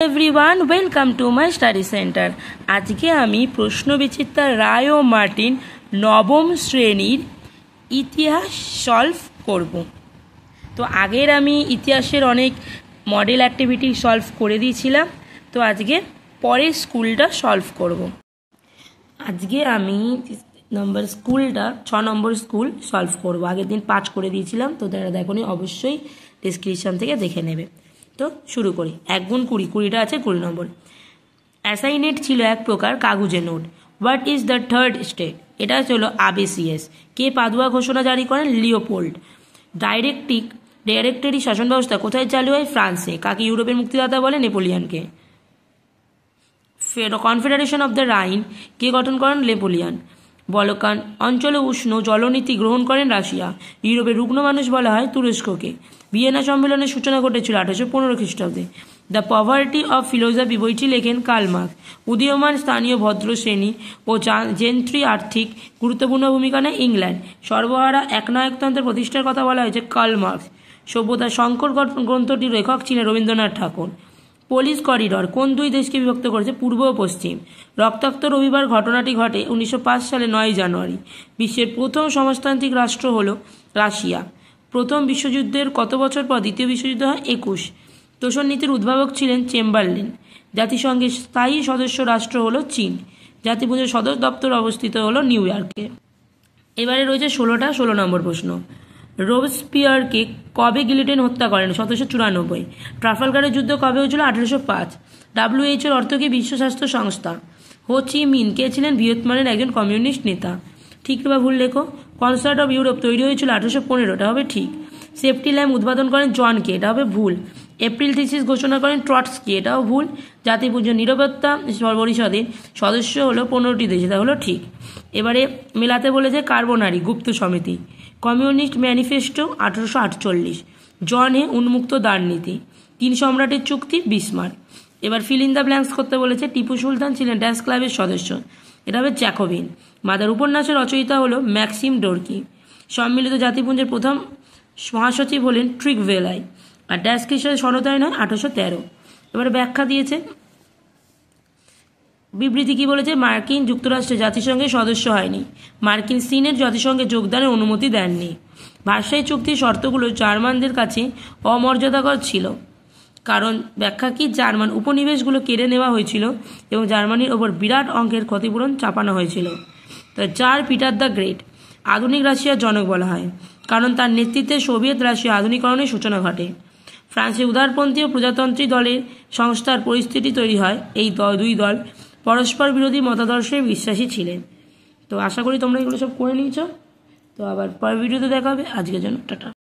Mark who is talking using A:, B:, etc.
A: Everyone welcome to my study centre. আজকে আমি প্রশ্নবিচিত্রা রায় ও Martin নবম শ্রেণীর ইতিহাস সলভ করব। তো আগের আমি ইতিহাসের অনেক মডেল অ্যাক্টিভিটি সলভ করে দিয়েছিলাম, তো আজকে পরের স্কুলটা সলভ করব। আজকে আমি স্কুলটা 6 নম্বর স্কুল সলভ করব। আগের দিন 5 করে দিয়েছিলাম, তো যারা দেখোনি অবশ্যই ডিসক্রিপশন থেকে দেখে নেবে। তো শুরু করি। 1 গুণ 20, 20টা আছে 20 নম্বর। অ্যাসাইনেট ছিল এক প্রকার কাগজের note. What is the third state? এটা ছিল ABCS। কে পাদুয়া ঘোষণা জারি করেন? লিওপোল্ড। ডাইরেক্টরি শাসন ব্যবস্থা কোথায় চালু হয়? ফ্রান্সে। কাকে ইউরোপের মুক্তিদাতা বলে? নেপোলিয়নকে। কনফেডারেশন অফ দ্য রাইন কে গঠন করেন? নেপোলিয়ন। বলকান অঞ্চলে উষ্ণ জলনীতি গ্রহণ করেন রাশিয়া। ইউরোপের রুগ্ন মানুষ বলা হয় তুরস্ককে। ভিয়েনা সম্মেলনের সূচনা ঘটেছিল 1815 খ্রিস্টাব্দে। দ্য পভার্টি অফ ফিলোসফি বইটি লেখেন কার্ল মার্কস। উদীয়মান স্থানীয় ভদ্র শ্রেণী ও জেন্ট্রি আর্থিক গুরুত্বপূর্ণ ভূমিকা নেয় ইংল্যান্ড। সর্বহারা একনায়কতন্ত্রের প্রতিষ্ঠার কথা বলা হয়েছে কার্ল মার্কস। সভ্যতার সংকর গ্রন্থটির লেখক ছিলেন রবীন্দ্রনাথ ঠাকুর। পুলিশ করিডর কোন দুই দেশকে বিভক্ত করেছে? পূর্ব ও পশ্চিম। রক্তাক্ত রবিবার ঘটনাটি ঘটে 1905 সালে 9 জানুয়ারি। বিশ্বের প্রথম সমাজতান্ত্রিক রাষ্ট্র হল রাশিয়া। প্রথম বিশ্বযুদ্ধের কত বছর পর দ্বিতীয় বিশ্বযুদ্ধ হয়? 21। তোষণ নীতির উদ্ভাবক ছিলেন চেম্বারলেন। জাতিসংঘের স্থায়ী সদস্য রাষ্ট্র হলো চীন। জাতিপুঞ্জের সদর দপ্তর অবস্থিত হলো নিউ ইয়র্কে। এবারে রয়েছে 16 নম্বর প্রশ্ন। রোবস্পিয়ারকে কবে গিলিটিন হত্যা করেন? 1794। ট্রাফালগারের যুদ্ধ কবে হয়েছিল? 1805। WHO অর্থ কি? বিশ্ব স্বাস্থ্য সংস্থা। হো চি মিন কে ছিলেন? ভিয়েতনামের একজন কমিউনিস্ট নেতা। ঠিক বা ভুল লেখো। কনসার্ট অফ ইউরোপ তৈরি হয়েছিল 1815, এটা হবে ঠিক। সেফটি ল্যাম্প উদ্বোধন করেন জন কে, এটা হবে ভুল। এপ্রিল থিসিস ঘোষণা করেন ট্রটস্কি, এটাও ভুল। জাতিপুঞ্জ নিরাপত্তা পরিষদের সদস্য হলো 15টি দেশ, এটা হলো ঠিক। এবারে মেলাতে বলেছে কার্বোনারি গুপ্ত সমিতি। Communist manifesto 1848। জন এ উন্মুক্ত দ্বার নীতি। 3 সম্রাটের চুক্তি বিসমার্ক। এবার ফিল ইন দ্য ব্ল্যাঙ্কস করতে বলেছে। টিপু সুলতান ছিলেন ড্যাশ ক্লাবের সদস্য, এটা হবে জ্যাকোবিন। মাদার উপন্যাসের রচয়িতা হলো ম্যাক্সিম ডোরকি। সম্মিলিত জাতিপুঞ্জের প্রথম মহাসচিব হলেন ট্রিগভেলাই। আর ড্যাশ খ্রিস্টাব্দে সনদায়ন হয় 1813। এবারে ব্যাখ্যা দিয়েছে। বিবৃতি কি বলেছে? মার্কিন যুক্তরাষ্ট্র জাতিসংঘের সদস্য হয়নি। মার্কিন সিনেট জাতিসংঘে যোগদানের অনুমতি দেননি। ভার্সাই চুক্তির শর্তগুলো জার্মানদের কাছে অমর্যাদাকর ছিল। কারণ ব্যাখ্যা কি? জার্মান উপনিবেশগুলো কেড়ে নেওয়া হয়েছিল এবং জার্মানির ওপর বিরাট অঙ্কের ক্ষতিপূরণ চাপানো হয়েছিল। তো জার পিটার দ্য গ্রেট আধুনিক রাশিয়ার জনক বলা হয়, কারণ তার নেতৃত্বে সোভিয়েত রাশিয়া আধুনিকরণের সূচনা ঘটে। ফ্রান্সে উদারপন্থী ও প্রজাতন্ত্রী দলের সংস্থার পরিস্থিতি তৈরি হয়। এই দুই দল পরস্পর বিরোধী মতাদর্শে বিশ্বাসী ছিলেন। তো আশা করি তোমরা এগুলো সব করে নিয়েছ। তো আবার পরের ভিডিওতে দেখা হবে। আজকের জন্য টাটা।